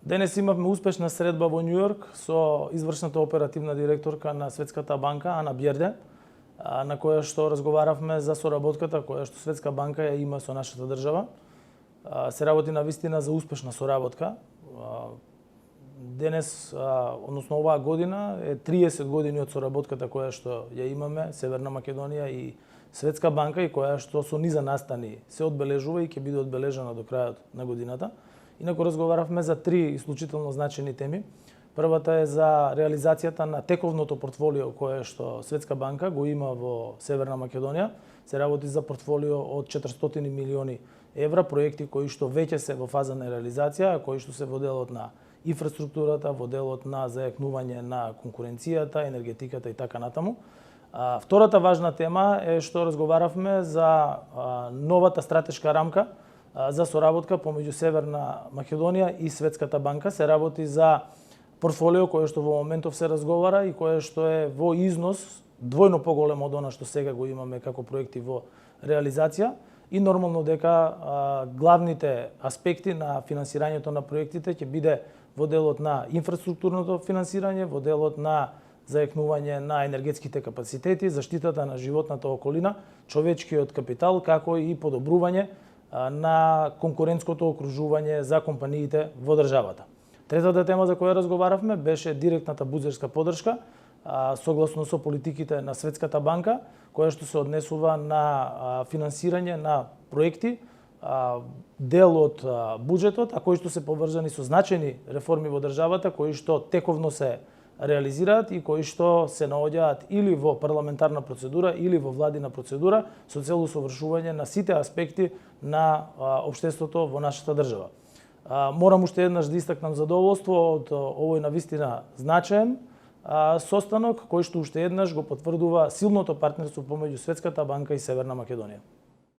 Денес имавме успешна средба во Њу Јорк со извршната оперативна директорка на Светската банка Ана Бјерде, на која што разговаравме за соработката која што Светска банка ја има со нашата држава. Се работи на вистина за успешна соработка. Денес, односно оваа година, е 30 години од соработката која што ја имаме Северна Македонија и Светска банка и која што со низа настани се одбележува и ќе биде одбележана до крајот на годината. Инаку разговаравме за три исклучително значајни теми. Првата е за реализацијата на тековното портфолио кое што Светска банка го има во Северна Македонија. Се работи за портфолио од 400 милиони евра, проекти кои што веќе се во фаза на реализација, кои што се во делот на инфраструктурата, во делот на зајакнување на конкуренцијата, енергетиката и така натаму. Втората важна тема е што разговаравме за новата стратешка рамка за соработка помеѓу Северна Македонија и Светската банка. Се работи за портфолио кое што во моментов се разговара и кое што е во износ двојно поголемо од она што сега го имаме како проекти во реализација и нормално дека главните аспекти на финансирањето на проектите ќе биде во делот на инфраструктурното финансирање, во делот на зајакнување на енергетските капацитети, заштитата на животната околина, човечкиот капитал, како и подобрување на конкурентското окружување за компаниите во државата. Третата тема за која разговаравме беше директната буџетска поддршка, согласно со политиките на Светската банка, која што се однесува на финансирање на проекти, дел од буџетот, а кои што се поврзани со значајни реформи во државата, кои што тековно се реализираат и кои што се наоѓаат или во парламентарна процедура или во владина процедура со цел усовршување на сите аспекти на општеството во нашата држава. Морам уште еднаш да истакнам задоволство од овој навистина значаен состанок кој што уште еднаш го потврдува силното партнерство помеѓу Светската банка и Северна Македонија.